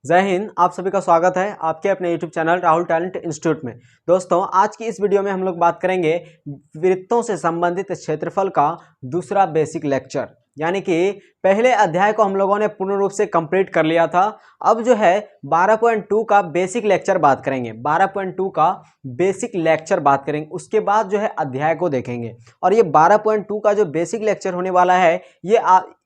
जय हिंद। आप सभी का स्वागत है आपके अपने YouTube channel Rahul talent institute में। दोस्तों, आज की इस वीडियो में हम लोग बात करेंगे वृत्तों से संबंधित क्षेत्रफल का दूसरा बेसिक लेक्चर। यानी कि पहले अध्याय को हम लोगों ने पूर्ण रूप से कंप्लीट कर लिया था। अब जो है 12.2 का बेसिक लेक्चर बात करेंगे। 12.2 का बेसिक लेक्चर बात करेंगे, उसके बाद जो है अध्याय को देखेंगे। और ये 12.2 का जो बेसिक लेक्चर होने वाला है, ये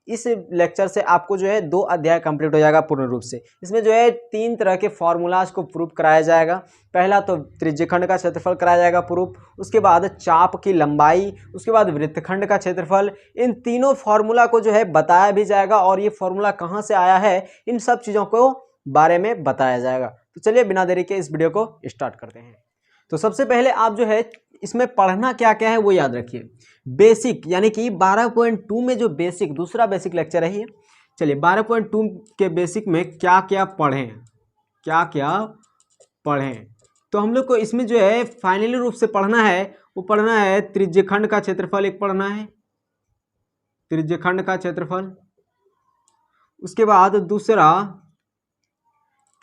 इस लेक्चर से आपको जो है 2 अध्याय कंप्लीट हो जाएगा पूर्ण रूप से। इसमें जो है 3 तरह के फॉर्मूलाज को प्रूव कराया जाएगा। पहला तो त्रिज्यखंड का क्षेत्रफल कराया जाएगा प्रूफ, उसके बाद चाप की लंबाई, उसके बाद वृत्तखंड का क्षेत्रफल। इन तीनों फॉर्मूला को जो है बताया भी जाएगा और ये फॉर्मूला कहाँ से आया है, इन सब चीज़ों को बारे में बताया जाएगा। तो चलिए बिना देरी के इस वीडियो को स्टार्ट करते हैं। तो सबसे पहले आप जो है इसमें पढ़ना क्या क्या है वो याद रखिए। बेसिक यानी कि 12.2 में जो बेसिक दूसरा बेसिक लेक्चर है ये। चलिए 12.2 के बेसिक में क्या क्या पढ़ें, क्या क्या पढ़ें। तो हम लोग को इसमें जो है फाइनली रूप से पढ़ना है, वो पढ़ना है त्रिज्यखंड का क्षेत्रफल। एक पढ़ना है त्रिज्यखंड का क्षेत्रफल। उसके बाद दूसरा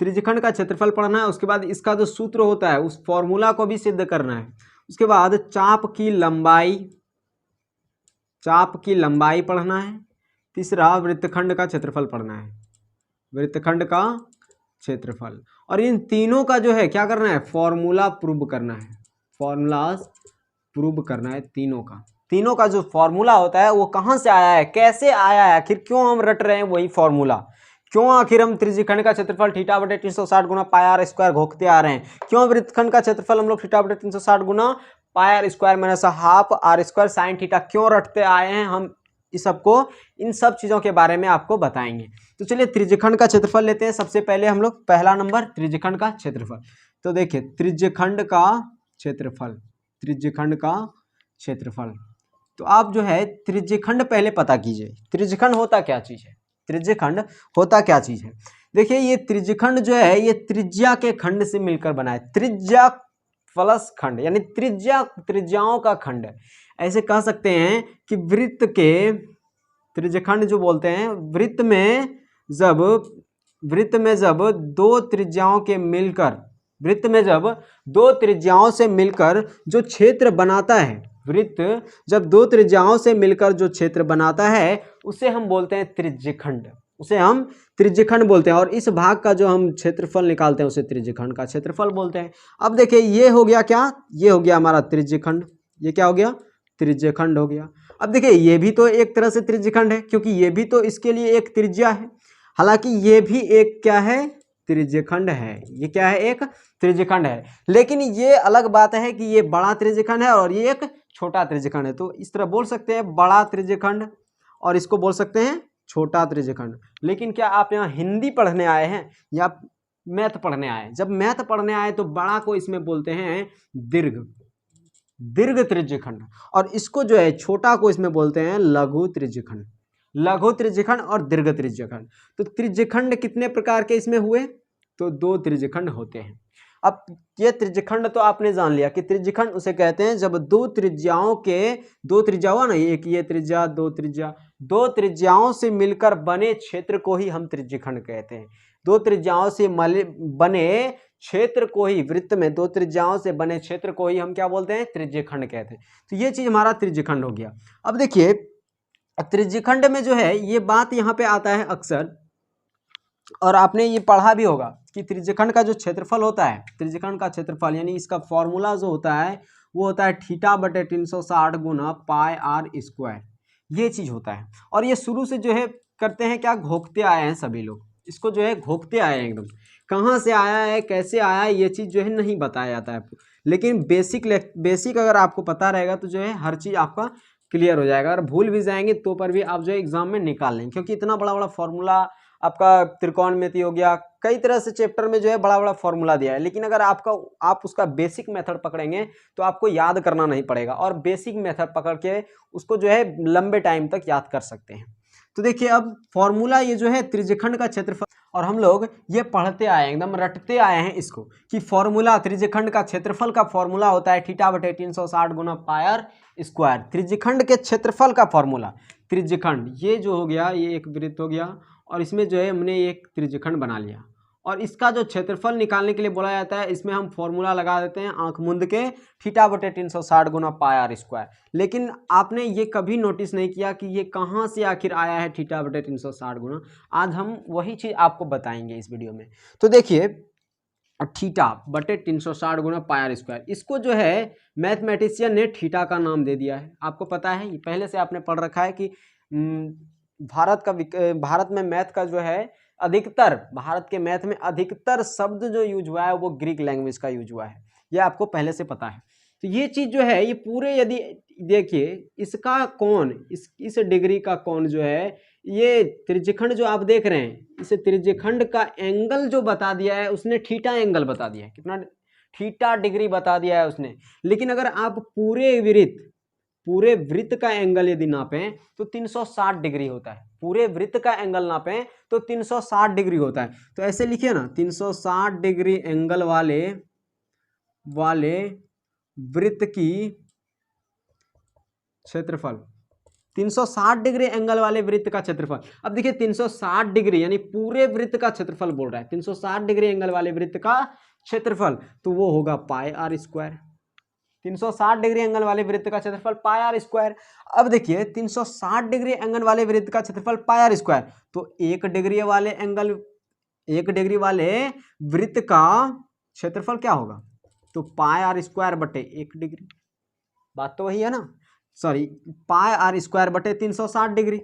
त्रिज्यखंड का क्षेत्रफल पढ़ना है। उसके बाद इसका जो सूत्र होता है उस फॉर्मूला को भी सिद्ध करना है। उसके बाद चाप की लंबाई पढ़ना है। तीसरा वृत्तखंड का क्षेत्रफल पढ़ना है, वृत्तखंड का क्षेत्रफल। और इन तीनों का जो है क्या करना है, फॉर्मूला प्रूव करना है, फॉर्मूलाज प्रूव करना है। तीनों का जो फॉर्मूला होता है वो कहाँ से आया है, कैसे आया है, आखिर क्यों हम रट रहे हैं वही फॉर्मूला, क्यों आखिर हम त्रिज्यखंड का क्षेत्रफल थीटा बटे 360 गुना पाई आर स्क्वायर घोखते आ रहे हैं, क्यों वृत्तखंड का क्षेत्रफल हम लोग थीटा बटे 360 गुना pi R square minus half R square sine theta क्यों रटते आए हैं, हम इस सबको इन सब चीज़ों के बारे में आपको बताएंगे। तो चलिए त्रिज्यखंड का क्षेत्रफल लेते हैं। सबसे पहले हम लोग पहला नंबर त्रिज्यखंड का क्षेत्रफल। तो देखिए त्रिज्यखंड का क्षेत्रफल, त्रिज्यखंड का क्षेत्रफल। तो आप जो है त्रिज्यखंड पहले पता कीजिए, त्रिज्यखंड होता क्या चीज़ है, त्रिज्यखंड होता क्या चीज़ है। देखिए ये त्रिज्यखंड जो है ये त्रिज्या के खंड से मिलकर बना है। त्रिज्या प्लस खंड यानी त्रिज्याओं का खंड। ऐसे कह सकते हैं कि वृत्त के त्रिज्यखंड जो बोलते हैं, वृत्त में जब दो त्रिज्याओं के मिलकर, वृत्त में जब दो त्रिज्याओं से मिलकर जो क्षेत्र बनाता है, वृत्त जब दो त्रिज्याओं से मिलकर जो क्षेत्र बनाता है उसे हम बोलते हैं त्रिज्यखंड, उसे हम त्रिज्यखंड बोलते हैं। और इस भाग का जो हम क्षेत्रफल निकालते हैं उसे त्रिज्यखंड का क्षेत्रफल बोलते हैं। अब देखिए ये हो गया क्या, ये हो गया हमारा त्रिज्यखंड। ये क्या हो गया, त्रिज्यखंड हो गया। अब देखिए ये भी तो एक तरह से त्रिज्यखंड है, क्योंकि ये भी तो इसके लिए एक त्रिज्या है। हालांकि ये भी एक क्या है, त्रिज्यखंड है। ये क्या है, एक त्रिज्यखंड है। लेकिन ये अलग बात है कि ये बड़ा त्रिज्यखंड है और ये एक छोटा त्रिज्यखंड है। तो इस तरह बोल सकते हैं बड़ा त्रिज्यखंड और इसको बोल सकते हैं छोटा त्रिज्यखंड। लेकिन क्या आप यहाँ हिंदी पढ़ने आए हैं या मैथ पढ़ने आए? जब मैथ पढ़ने आए तो बड़ा को इसमें बोलते हैं दीर्घ त्रिज्यखंड, और इसको जो है छोटा को इसमें बोलते हैं लघु त्रिज्यखंड। लघु त्रिज्यखंड और दीर्घ त्रिज्यखंड। तो त्रिज्यखंड कितने प्रकार के इसमें हुए, तो 2 त्रिज्यखंड होते हैं। अब ये त्रिज्यखंड तो आपने जान लिया कि त्रिज्यखंड उसे कहते हैं जब दो त्रिज्या हुआ ना, एक ये त्रिज्या दो त्रिज्याओं से मिलकर बने क्षेत्र को ही हम त्रिज्यखंड कहते हैं। दो त्रिज्याओं से बने क्षेत्र को ही, वृत्त में दो त्रिज्याओं से बने क्षेत्र को ही हम क्या बोलते हैं, त्रिज्यखंड कहते हैं। तो ये चीज हमारा त्रिज्यखंड हो गया। अब देखिए त्रिज्यखंड में जो है ये बात यहाँ पे आता है अक्सर, और आपने ये पढ़ा भी होगा कि त्रिज्यखंड का जो क्षेत्रफल होता है, त्रिज्यखंड का क्षेत्रफल यानी इसका फॉर्मूला जो होता है वो होता है थीटा बटे 360 गुना पाई आर स्क्वायर। ये चीज होता है। और ये शुरू से जो है करते हैं क्या, घोखते आए हैं सभी लोग, इसको जो है घोखते आए हैं एकदम। कहाँ से आया है, कैसे आया है, ये चीज जो है नहीं बताया जाता है। लेकिन बेसिक अगर आपको पता रहेगा तो जो है हर चीज आपका क्लियर हो जाएगा। अगर भूल भी जाएंगे तो पर भी आप जो है एग्जाम में निकाल लेंगे, क्योंकि इतना बड़ा बड़ा फॉर्मूला आपका त्रिकोणमिति हो गया, कई तरह से चैप्टर में जो है बड़ा बड़ा फॉर्मूला दिया है। लेकिन अगर आप उसका बेसिक मेथड पकड़ेंगे तो आपको याद करना नहीं पड़ेगा, और बेसिक मेथड पकड़ के उसको जो है लंबे टाइम तक याद कर सकते हैं। तो देखिए अब फॉर्मूला ये जो है त्रिज्यखंड का क्षेत्रफल, और हम लोग ये पढ़ते आए हैं, एकदम रटते आए हैं इसको कि फॉर्मूला त्रिज्यखंड का क्षेत्रफल का फॉर्मूला होता है थीटा बटे 360 गुना पाई आर स्क्वायर। त्रिज्यखंड के क्षेत्रफल का फॉर्मूला, त्रिज्यखंड ये जो हो गया, ये एक वृत्त हो गया और इसमें जो है हमने एक त्रिज्यखंड बना लिया, और इसका जो क्षेत्रफल निकालने के लिए बोला जाता है, इसमें हम फॉर्मूला लगा देते हैं आंख मूंद के, थीटा बटे 360 गुना पाई आर स्क्वायर। लेकिन आपने ये कभी नोटिस नहीं किया कि ये कहाँ से आखिर आया है थीटा बटे 360 गुना। आज हम वही चीज़ आपको बताएंगे इस वीडियो में। तो देखिए थीटा बटे 360 गुना पाई आर स्क्वायर, इसको जो है मैथमेटिशियन ने थीटा का नाम दे दिया है। आपको पता है, ये पहले से आपने पढ़ रखा है कि भारत में मैथ का जो है अधिकतर, भारत के मैथ में अधिकतर शब्द जो यूज हुआ है वो ग्रीक लैंग्वेज का यूज हुआ है, ये आपको पहले से पता है। तो ये चीज़ जो है ये पूरे, यदि देखिए इसका कोण, इस डिग्री का कोण जो है, ये त्रिज्यखंड जो आप देख रहे हैं, इस त्रिज्यखंड का एंगल जो बता दिया है उसने, थीटा एंगल बता दिया है, कितना थीटा डिग्री बता दिया है उसने। लेकिन अगर आप पूरे वृत्त का एंगल यदि नापें तो 360 डिग्री होता है। पूरे वृत्त का एंगल नापें तो 360 डिग्री होता है। तो ऐसे लिखिए ना, 360 डिग्री एंगल वाले वृत्त की क्षेत्रफल, 360 डिग्री एंगल वाले वृत्त का क्षेत्रफल। अब देखिए 360 डिग्री यानी पूरे वृत्त का क्षेत्रफल बोल रहा है, 360 डिग्री एंगल वाले वृत्त का क्षेत्रफल, तो वो होगा पाई आर स्क्वायर। 360 डिग्री एंगल वाले वृत्त का क्षेत्रफल पाई आर स्क्वायर। अब देखिए 360 डिग्री एंगल वाले वृत्त का क्षेत्रफल पाई आर स्क्वायर, तो 1 डिग्री वाले वृत्त का क्षेत्रफल क्या होगा, तो पाई आर स्क्वायर बटे 1 डिग्री। बात तो वही है ना, सॉरी, पाई आर स्क्वायर बटे 360 डिग्री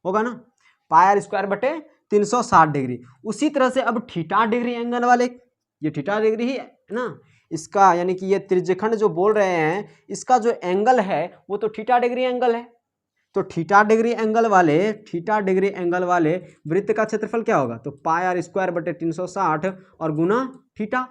होगा ना, पाई आर स्क्वायर बटे 360 डिग्री। उसी तरह से अब थीटा डिग्री एंगल वाले, ये थीटा डिग्री ही है ना इसका, यानी कि ये त्रिज्यखंड जो बोल रहे हैं इसका जो एंगल है वो तो थीटा डिग्री एंगल है। तो थीटा डिग्री एंगल वाले वृत्त का क्षेत्रफल क्या होगा, तो पाई आर स्क्वायर बटे 360 और गुना थीटा।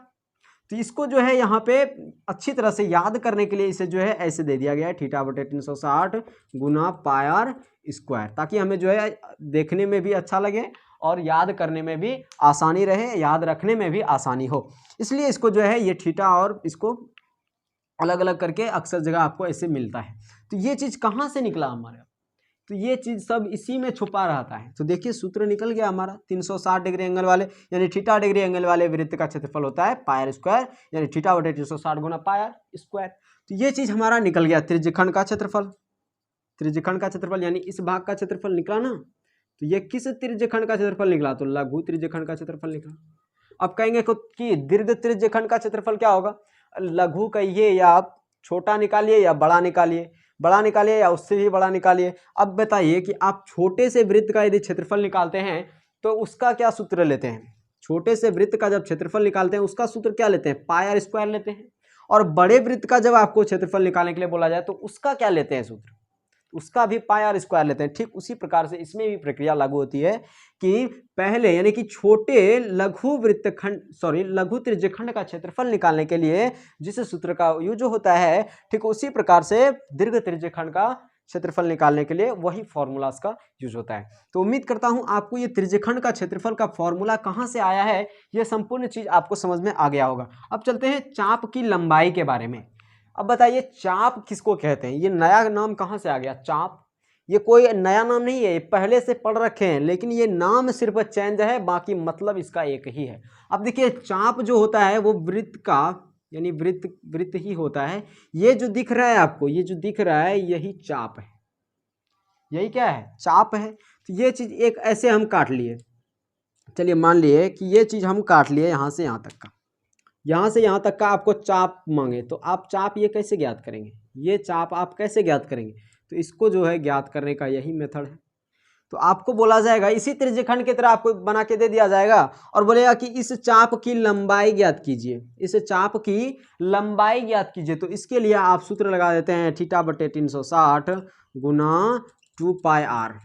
तो इसको जो है यहाँ पे अच्छी तरह से याद करने के लिए इसे जो है ऐसे दे दिया गया है, थीटा बटे 360 गुना पाई आर स्क्वायर, ताकि हमें जो है देखने में भी अच्छा लगे और याद करने में भी आसानी रहे, याद रखने में भी आसानी हो। इसलिए इसको जो है ये थीटा और इसको अलग अलग करके अक्सर जगह आपको ऐसे मिलता है। तो ये चीज़ कहाँ से निकला हमारे, तो ये चीज़ सब इसी में छुपा रहता है। तो देखिए सूत्र निकल गया हमारा, 360 डिग्री एंगल वाले यानी थीटा डिग्री एंगल वाले वृत्त का क्षेत्रफल होता है पाई आर स्क्वायर, यानी थीटा बटे 360 गुना पाई आर स्क्वायर। तो ये चीज़ हमारा निकल गया त्रिज्यखंड का क्षेत्रफल, यानी इस भाग का क्षेत्रफल निकला ना। तो ये किस त्रिज्यखंड का क्षेत्रफल निकला, तो लघु त्रिज्यखंड का क्षेत्रफल निकला। अब कहेंगे कि दीर्घ त्रिज्यखंड का क्षेत्रफल क्या होगा, लघु कहिए या आप छोटा निकालिए या बड़ा निकालिए या उससे भी बड़ा निकालिए। अब बताइए कि आप छोटे से वृत्त का यदि क्षेत्रफल निकालते हैं तो उसका क्या सूत्र लेते हैं, छोटे से वृत्त का जब क्षेत्रफल निकालते हैं उसका सूत्र क्या लेते हैं, पाई आर स्क्वायर लेते हैं। और बड़े वृत्त का जब आपको क्षेत्रफल निकालने के लिए बोला जाए तो उसका क्या लेते हैं सूत्र, उसका भी पाई आर स्क्वायर लेते हैं। ठीक उसी प्रकार से इसमें भी प्रक्रिया लागू होती है कि पहले यानी कि छोटे लघु त्रिज्यखंड का क्षेत्रफल निकालने के लिए जिस सूत्र का यूज होता है, ठीक उसी प्रकार से दीर्घ त्रिज्यखंड का क्षेत्रफल निकालने के लिए वही फॉर्मूलास का यूज होता है। तो उम्मीद करता हूं आपको ये त्रिज्यखंड का क्षेत्रफल का फॉर्मूला कहां से आया है, ये संपूर्ण चीज आपको समझ में आ गया होगा। अब चलते हैं चाप की लंबाई के बारे में। अब बताइए चाप किसको कहते हैं, ये नया नाम कहां से आ गया चाप, ये कोई नया नाम नहीं है, ये पहले से पढ़ रखे हैं, लेकिन ये नाम सिर्फ चेंज है, बाकी मतलब इसका एक ही है। अब देखिए चाप जो होता है वो वृत्त का यानी वृत्त ही होता है। ये जो दिख रहा है आपको, ये जो दिख रहा है यही चाप है, यही क्या है, चाप है। तो ये चीज एक ऐसे हम काट लिए, चलिए मान लिए कि ये चीज हम काट लिए यहाँ से यहाँ तक का, यहाँ से यहाँ तक का आपको चाप मांगे तो आप चाप ये कैसे ज्ञात करेंगे, ये चाप आप कैसे ज्ञात करेंगे, तो इसको जो है ज्ञात करने का यही मेथड है। तो आपको बोला जाएगा इसी त्रिज्यखंड की तरह आपको बना के दे दिया जाएगा और बोलेगा कि इस चाप की लंबाई ज्ञात कीजिए, इस चाप की लंबाई ज्ञात कीजिए। तो इसके लिए आप सूत्र लगा देते हैं थीटा बटे 360 गुना 2 पाई आर,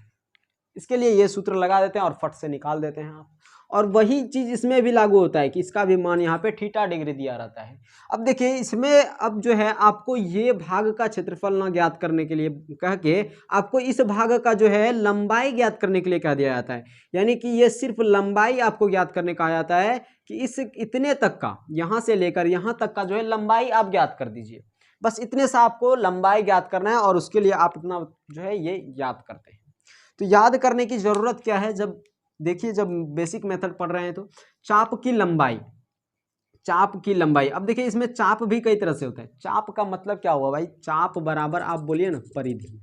इसके लिए ये सूत्र लगा देते हैं और फट से निकाल देते हैं आप। और वही चीज इसमें भी लागू होता है कि इसका भी मान यहाँ पे थीटा डिग्री दिया रहता है। अब देखिए इसमें अब जो है आपको ये भाग का क्षेत्रफल ना ज्ञात करने के लिए कह के आपको इस भाग का जो है लंबाई ज्ञात करने के लिए कह दिया जाता है, यानी कि ये सिर्फ लंबाई आपको ज्ञात करने कहा जाता है कि इस इतने तक का, यहाँ से लेकर यहाँ तक का जो है लंबाई आप ज्ञात कर दीजिए। बस इतने से आपको लंबाई ज्ञात करना है और उसके लिए आप इतना जो है ये याद करते हैं। तो याद करने की जरूरत क्या है, जब देखिए जब बेसिक मेथड पढ़ रहे हैं तो चाप की लंबाई, चाप की लंबाई। अब देखिए इसमें चाप भी कई तरह से होता है। चाप का मतलब क्या हुआ भाई, चाप बराबर आप बोलिए ना परिधि,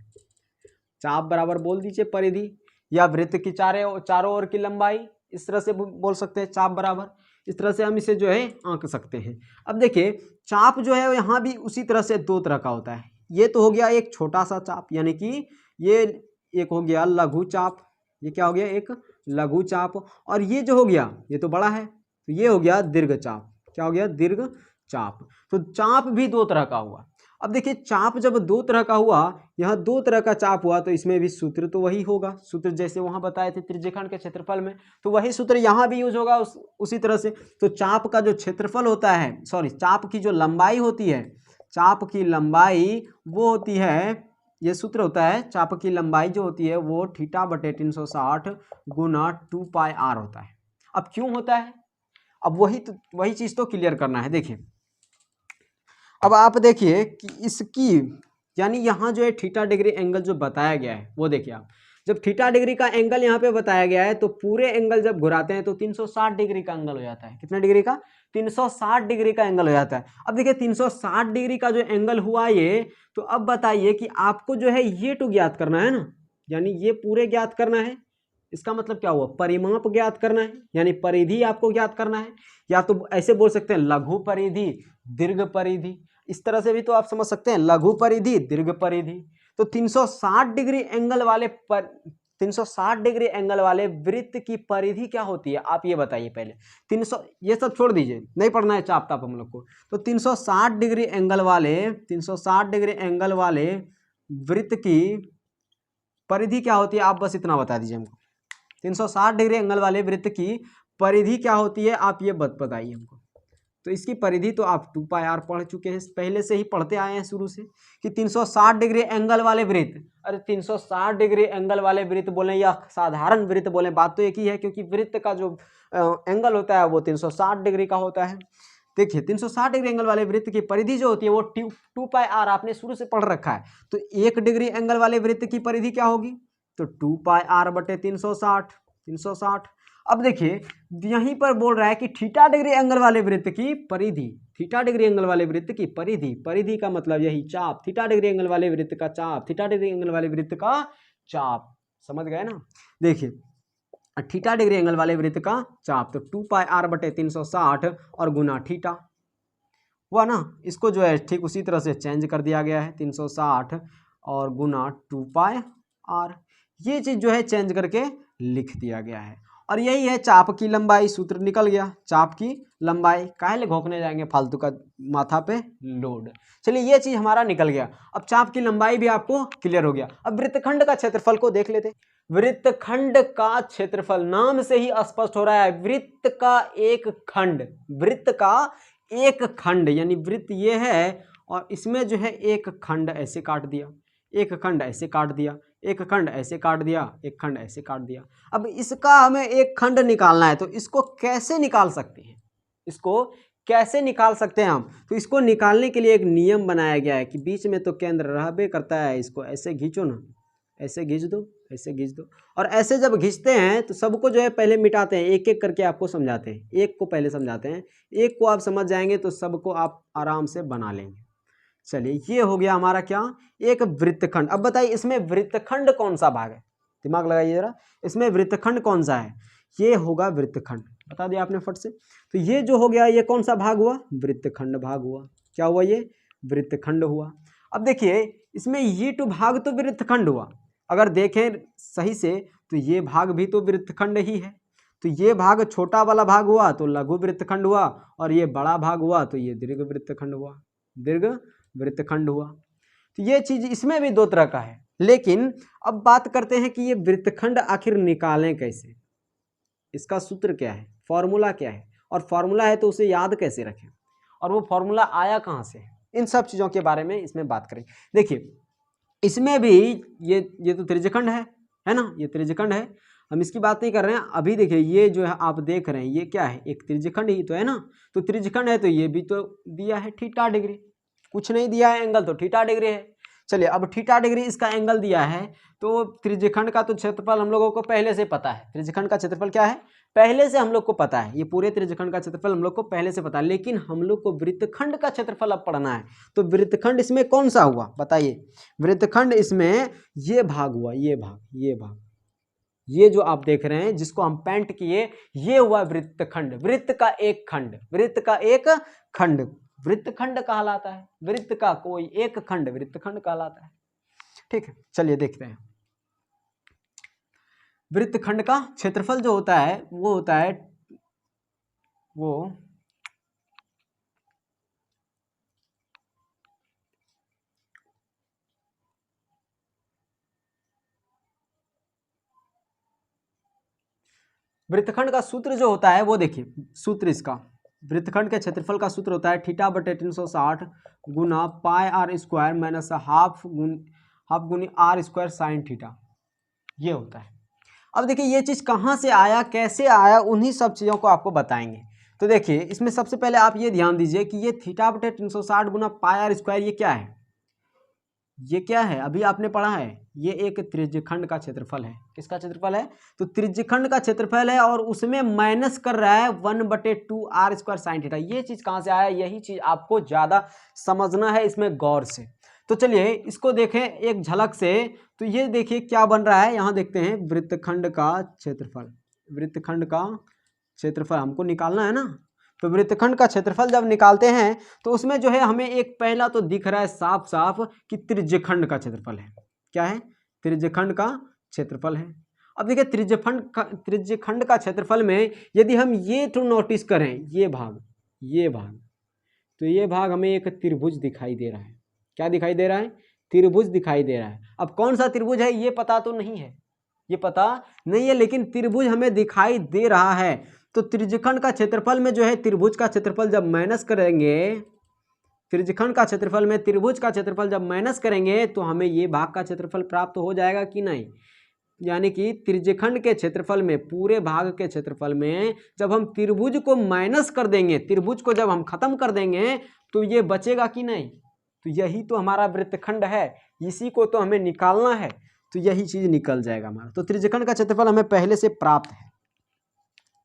चाप बराबर बोल दीजिए परिधि, या वृत्त की चारों ओर की लंबाई, इस तरह से बोल सकते हैं चाप बराबर। इस तरह से हम इसे जो है आंक सकते हैं। अब देखिए चाप जो है यहाँ भी उसी तरह से दो तरह का होता है। ये तो हो गया एक छोटा सा चाप, यानी कि ये एक हो गया लघु चाप, ये क्या हो गया एक लघु चाप, और ये जो हो गया ये तो बड़ा है, तो ये हो गया दीर्घ चाप। क्या हो गया, दीर्घ चाप। तो चाप भी दो तरह का हुआ। अब देखिए चाप जब दो तरह का हुआ, यहाँ दो तरह का चाप हुआ, तो इसमें भी सूत्र तो वही होगा, सूत्र जैसे वहां बताए थे त्रिज्यखंड के क्षेत्रफल में, तो वही सूत्र यहाँ भी यूज होगा उसी तरह से। तो चाप का जो क्षेत्रफल होता है, सॉरी चाप की जो लंबाई होती है, चाप की लंबाई वो होती है, ये सूत्र होता है, चाप की लंबाई जो होती है वो θ/360 गुना 2πr होता है। अब क्यों होता है, अब वही चीज तो क्लियर करना है। देखिए अब आप देखिए कि इसकी यानी यहाँ जो है थीटा डिग्री एंगल जो बताया गया है वो देखिए आप, जब थीटा डिग्री का एंगल यहाँ पे बताया गया है तो पूरे एंगल जब घुराते हैं तो 360 डिग्री का एंगल हो जाता है। कितने डिग्री का, 360 डिग्री का एंगल हो जाता है। अब देखिए 360 डिग्री का जो एंगल हुआ ये, तो अब बताइए कि आपको जो है ये टू ज्ञात करना है ना, यानी ये पूरे ज्ञात करना है। इसका मतलब क्या हुआ, परिमाप ज्ञात करना है, यानी परिधि आपको ज्ञात करना है। या तो ऐसे बोल सकते हैं लघु परिधि, दीर्घ परिधि, इस तरह से भी तो आप समझ सकते हैं, लघु परिधि, दीर्घ परिधि। तो 360 डिग्री एंगल वाले 360 डिग्री एंगल वाले वृत्त की परिधि क्या होती है, आप ये बताइए पहले। 300 ये सब छोड़ दीजिए, नहीं पढ़ना है चाप ताप हम लोग को। तो 360 डिग्री एंगल वाले 360 डिग्री एंगल वाले वृत्त की परिधि क्या होती है, आप बस इतना बता दीजिए हमको। 360 डिग्री एंगल वाले वृत्त की परिधि क्या होती है, आप ये बताइए हमको। तो इसकी परिधि तो आप 2πr पढ़ चुके हैं, पहले से ही पढ़ते आए हैं शुरू से, कि 360 डिग्री एंगल वाले वृत्त, अरे 360 डिग्री एंगल वाले वृत्त बोलें या साधारण वृत्त बोलें, बात तो एक ही है, क्योंकि वृत्त का जो एंगल होता है वो 360 डिग्री का होता है। देखिए 360 डिग्री एंगल वाले वृत्त की परिधि जो होती है वो 2πr आपने शुरू से पढ़ रखा है। तो 1 डिग्री एंगल वाले वृत्त की परिधि क्या होगी, तो 2πr/360। अब देखिए यहीं पर बोल रहा है कि थीटा डिग्री एंगल वाले वृत्त की परिधि, थीटा डिग्री एंगल वाले वृत्त की परिधि, परिधि का मतलब यही चाप, थीटा डिग्री एंगल वाले वृत्त का चाप, थीटा डिग्री एंगल वाले वृत्त का चाप, समझ गए ना। देखिए थीटा डिग्री एंगल वाले वृत्त का चाप, तो 2πr/360 और गुना थीटा हुआ ना। इसको जो है ठीक उसी तरह से चेंज कर दिया गया है, 360 और गुना 2πr, ये चीज जो है चेंज करके लिख दिया गया है। और यही है चाप की लंबाई, सूत्र निकल गया, चाप की लंबाई। काहे घोंकने जाएंगे फालतू का माथा पे लोड। चलिए ये चीज हमारा निकल गया। अब चाप की लंबाई भी आपको क्लियर हो गया। अब वृत्तखंड का क्षेत्रफल को देख लेते। वृत्तखंड का क्षेत्रफल नाम से ही स्पष्ट हो रहा है, वृत्त का एक खंड, वृत्त का एक खंड, यानी वृत्त ये है और इसमें जो है एक खंड ऐसे काट दिया, एक खंड ऐसे काट दिया, एक खंड ऐसे काट दिया, एक खंड ऐसे काट दिया। अब इसका हमें एक खंड निकालना है, तो इसको कैसे निकाल सकते हैं, इसको कैसे निकाल सकते हैं हम, तो इसको निकालने के लिए एक नियम बनाया गया है कि बीच में तो केंद्र रहबे करता है, इसको ऐसे खींचो ना, ऐसे खींच दो, ऐसे खींच दो। और ऐसे जब खींचते हैं तो सबको जो है पहले मिटाते हैं, एक एक करके आपको समझाते हैं, एक को पहले समझाते हैं, एक को आप समझ जाएंगे तो सबको आप आराम से बना लेंगे। चलिए ये हो गया हमारा क्या, एक वृत्तखंड। अब बताइए इसमें वृत्तखंड कौन सा भाग है, दिमाग लगाइए जरा, इसमें वृत्तखंड कौन सा है, ये होगा वृत्तखंड, बता दिया आपने फट से। तो ये जो हो गया ये कौन सा भाग हुआ, वृत्तखंड भाग हुआ। क्या हुआ, ये वृत्तखंड हुआ। अब देखिए इसमें ये टू भाग तो वृत्तखंड हुआ, अगर देखें सही से तो ये भाग भी तो वृत्तखंड ही है। तो ये भाग छोटा वाला भाग हुआ तो लघु वृत्तखंड हुआ, और ये बड़ा भाग हुआ तो ये दीर्घ वृत्तखंड हुआ, दीर्घ वृत्तखंड हुआ। तो ये चीज इसमें भी दो तरह का है। लेकिन अब बात करते हैं कि ये वृत्तखंड आखिर निकालें कैसे, इसका सूत्र क्या है, फॉर्मूला क्या है, और फॉर्मूला है तो उसे याद कैसे रखें, और वो फॉर्मूला आया कहाँ से, इन सब चीज़ों के बारे में इसमें बात करें। देखिए इसमें भी ये तो त्रिज्यखंड है ना, ये त्रिज्यखंड है, हम इसकी बात नहीं कर रहे हैं अभी। देखिए ये जो है आप देख रहे हैं ये क्या है, एक त्रिज्यखंड ही तो है ना, तो त्रिज्यखंड है तो ये भी तो दिया है थीटा डिग्री, कुछ नहीं दिया है एंगल तो थीटा डिग्री है। चलिए अब थीटा डिग्री इसका एंगल दिया है, तो त्रिज्यखंड का तो क्षेत्रफल हम लोगों को पहले से पता है, त्रिज्यखंड का क्षेत्रफल क्या है पहले से हम लोग को पता है, ये पूरे त्रिज्यखंड का क्षेत्रफल हम लोग को पहले से पता है, लेकिन हम लोग को वृत्तखंड का क्षेत्रफल अब पढ़ना है। तो वृत्तखंड इसमें कौन सा हुआ बताइए? वृत्तखंड इसमें ये भाग हुआ, ये भाग, ये भाग, ये जो आप देख रहे हैं जिसको हम पेंट किए, ये हुआ वृत्तखंड। वृत्त का एक खंड, वृत्त का एक खंड वृत्तखंड कहलाता है। वृत्त का कोई एक खंड वृत्तखंड कहलाता है। ठीक है, चलिए देखते हैं। वृत्तखंड का क्षेत्रफल जो होता है वो होता है वृत्तखंड का सूत्र जो होता है वो देखिए, सूत्र इसका वृत्तखंड के क्षेत्रफल का सूत्र होता है थीटा बटे 360 गुना pi R square minus half गुनी आर स्क्वायर साइन थीटा, ये होता है। अब देखिए ये चीज़ कहाँ से आया, कैसे आया, उन्हीं सब चीज़ों को आपको बताएंगे। तो देखिए इसमें सबसे पहले आप ये ध्यान दीजिए कि ये थीटा बटे 360 गुना पाई आर स्क्वायर, ये क्या है? ये क्या है? अभी आपने पढ़ा है, ये एक त्रिज्यखंड का क्षेत्रफल है। किसका क्षेत्रफल है? तो त्रिज्यखंड का क्षेत्रफल है, और उसमें माइनस कर रहा है 1/2 आर स्क्वायर साइन थीटा। ये चीज़ कहाँ से आया, यही चीज़ आपको ज़्यादा समझना है इसमें गौर से। तो चलिए इसको देखें एक झलक से। तो ये देखिए क्या बन रहा है, यहाँ देखते हैं वृत्तखंड का क्षेत्रफल। वृत्तखंड का क्षेत्रफल हमको निकालना है ना, तो वृत्तखंड का क्षेत्रफल जब निकालते हैं तो उसमें जो है हमें एक पहला तो दिख रहा है साफ साफ कि त्रिज्यखंड का क्षेत्रफल है। क्या है? त्रिज्यखंड का क्षेत्रफल है। अब देखिए त्रिज्यखंड का क्षेत्रफल में यदि हम ये तो नोटिस करें, ये भाग, तो ये भाग हमें एक त्रिभुज दिखाई दे रहा है। क्या दिखाई दे रहा है? त्रिभुज दिखाई दे रहा है। अब कौन सा त्रिभुज है ये पता तो नहीं है, ये पता नहीं है, लेकिन त्रिभुज हमें दिखाई दे रहा है। तो त्रिज्यखंड का क्षेत्रफल में जो है त्रिभुज का क्षेत्रफल जब माइनस करेंगे, त्रिज्यखंड का क्षेत्रफल में त्रिभुज का क्षेत्रफल जब माइनस करेंगे तो हमें ये भाग का क्षेत्रफल प्राप्त हो जाएगा कि नहीं? यानी कि त्रिज्यखंड के क्षेत्रफल में, पूरे भाग के क्षेत्रफल में जब हम त्रिभुज को माइनस कर देंगे, त्रिभुज को जब हम खत्म कर देंगे तो ये बचेगा कि नहीं? तो यही तो हमारा वृत्तखंड है, इसी को तो हमें निकालना है, तो यही चीज निकल जाएगा हमारा। तो त्रिज्यखंड का क्षेत्रफल हमें पहले से प्राप्त है।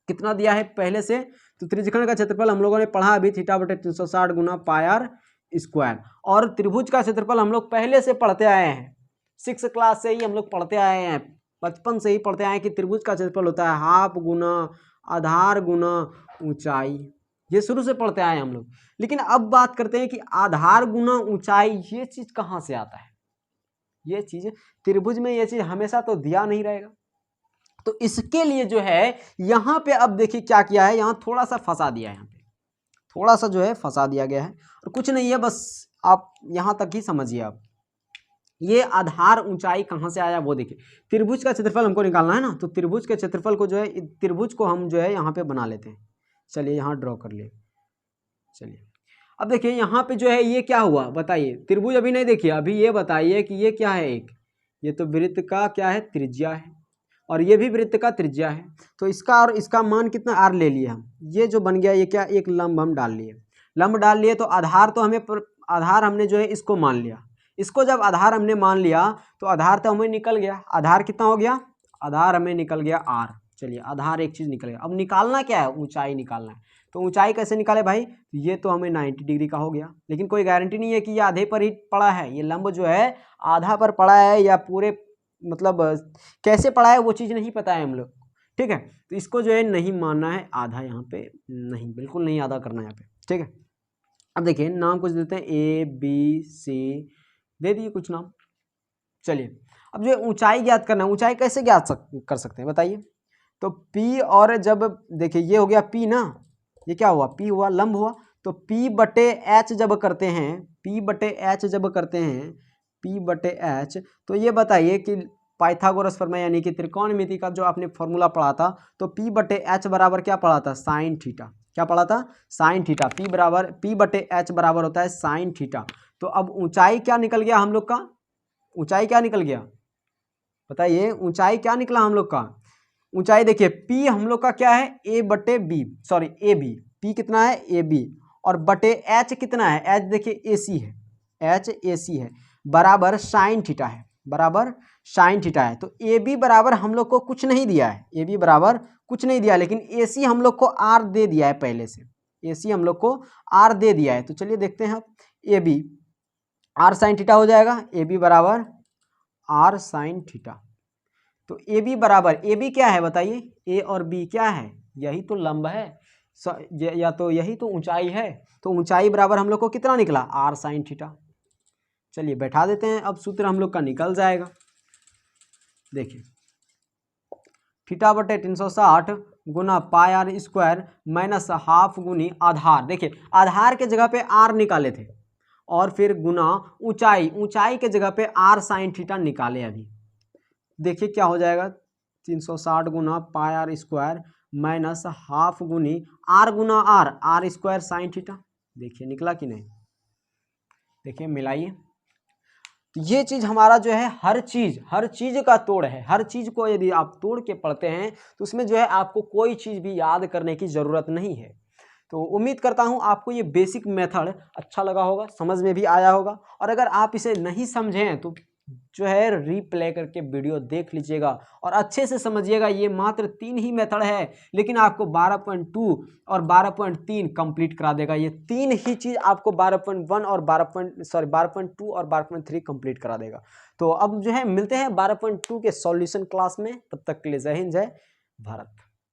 कितना दिया है पहले से? तो त्रिज्यखंड का क्षेत्रफल हम लोगों ने पढ़ा अभी थीटा बटे 360 गुना पाई आर स्क्वायर। और त्रिभुज का क्षेत्रफल हम लोग पहले से पढ़ते आए हैं, 6 क्लास से ही हम लोग पढ़ते आए हैं, बचपन से ही पढ़ते आए हैं कि त्रिभुज का क्षेत्रफल होता है हाफ गुना आधार गुना ऊंचाई। ये शुरू से पढ़ते आए हैं हम लोग। लेकिन अब बात करते हैं कि आधार गुना ऊंचाई, ये चीज कहाँ से आता है? ये चीज त्रिभुज में ये चीज हमेशा तो दिया नहीं रहेगा। तो इसके लिए जो है यहाँ पे अब देखिए क्या किया है, यहाँ थोड़ा सा फंसा दिया है, यहाँ पे थोड़ा सा जो है फंसा दिया गया है, और कुछ नहीं है, बस आप यहाँ तक ही समझिए। आप ये आधार ऊंचाई कहाँ से आया वो देखिए। त्रिभुज का क्षेत्रफल हमको निकालना है ना, तो त्रिभुज के क्षेत्रफल को जो है, त्रिभुज को हम जो है यहाँ पे बना लेते हैं। चलिए यहाँ ड्रॉ कर लिए। चलिए अब देखिए यहाँ पे जो है ये क्या हुआ बताइए, त्रिभुज अभी नहीं देखिए, अभी ये बताइए कि ये क्या है, एक ये तो वृत्त का क्या है, त्रिज्या है, और ये भी वृत्त का त्रिज्या है। तो इसका और इसका मान कितना आर ले लिए हम, ये जो बन गया ये क्या, एक लंब हम डाल लिए। लंब डाल लिए तो आधार तो हमें आधार हमने जो है इसको मान लिया। इसको जब आधार हमने मान लिया तो आधार तो हमें निकल गया। आधार कितना हो गया? आधार हमें निकल गया आर। चलिए आधार एक चीज निकल गया। अब निकालना क्या है? ऊंचाई निकालना है। तो ऊंचाई कैसे निकाले भाई? ये तो हमें 90 डिग्री का हो गया, लेकिन कोई गारंटी नहीं है कि ये आधे पर ही पड़ा है, ये लंब जो है आधा पर पड़ा है या पूरे, मतलब कैसे पड़ा है वो चीज़ नहीं पता है हम लोग। ठीक है, तो इसको जो है नहीं मानना है आधा, यहाँ पे नहीं, बिल्कुल नहीं आधा करना है यहाँ पे। ठीक है, अब देखिए नाम कुछ देते हैं, ए बी सी दे दिए कुछ नाम। चलिए अब जो ऊंचाई ज्ञात करना है, ऊंचाई कैसे ज्ञात कर सकते हैं बताइए? तो P, और जब देखिए ये हो गया P ना, ये क्या हुआ, P हुआ, लंब हुआ। तो P बटे H जब करते हैं, P बटे H जब करते हैं, P बटे H, तो ये बताइए कि पाइथागोरस प्रमेय यानी कि त्रिकोणमिति का जो आपने फॉर्मूला पढ़ा था, तो P बटे H बराबर क्या पढ़ा था? Sine theta. क्या पढ़ा था? Sine theta. P बटे H बराबर होता है साइन थीटा। तो अब ऊंचाई क्या निकल गया हम लोग का? ऊंचाई क्या निकल गया बताइए? ऊंचाई क्या निकला हम लोग का? ऊंचाई देखिए P हम लोग का क्या है? A बटे B, सॉरी AB। P कितना है? AB। और बटे H कितना है? H देखिए AC है, H AC है, बराबर साइन थीटा है, बराबर साइन थीटा है। तो ए बी बराबर हम लोग को कुछ नहीं दिया है, ए बी बराबर कुछ नहीं दिया, लेकिन ए सी हम लोग को आर दे दिया है पहले से, ए सी हम लोग को आर दे दिया है। तो चलिए देखते हैं अब A B R sine theta हो जाएगा, ए बी बराबर आर साइन थीटा। तो ए बी बराबर, ए बी क्या है बताइए, ए और बी क्या है, यही तो लंब है या तो यही तो ऊंचाई है। तो ऊंचाई बराबर हम लोग को कितना निकला, आर साइन थीटा। चलिए बैठा देते हैं, अब सूत्र हम लोग का निकल जाएगा। देखिए थीटा बटे 360 गुना pi R square minus half गुनी आधार। देखिए आधार के जगह पे आर निकाले थे और फिर गुना ऊंचाई, ऊंचाई के जगह पे आर साइन थीटा निकाले। अभी देखिए क्या हो जाएगा, 360 गुना pi R square minus half गुनी आर गुना आर स्क्वायर साइन थीटा। देखिए निकला कि नहीं, देखिए मिलाइए। तो ये चीज़ हमारा जो है हर चीज़ का तोड़ है। हर चीज़ को यदि आप तोड़ के पढ़ते हैं तो उसमें जो है आपको कोई चीज़ भी याद करने की ज़रूरत नहीं है। तो उम्मीद करता हूँ आपको ये बेसिक मेथड अच्छा लगा होगा, समझ में भी आया होगा। और अगर आप इसे नहीं समझें तो जो है रीप्ले करके वीडियो देख लीजिएगा और अच्छे से समझिएगा। ये मात्र 3 ही मेथड है, लेकिन आपको 12.2 और 12.3 कंप्लीट करा देगा। ये 3 ही चीज़ आपको 12.1 और 12.2 और 12.3 कंप्लीट करा देगा। तो अब जो है मिलते हैं 12.2 के सॉल्यूशन क्लास में। तब तक के लिए जय हिंद, जय भारत।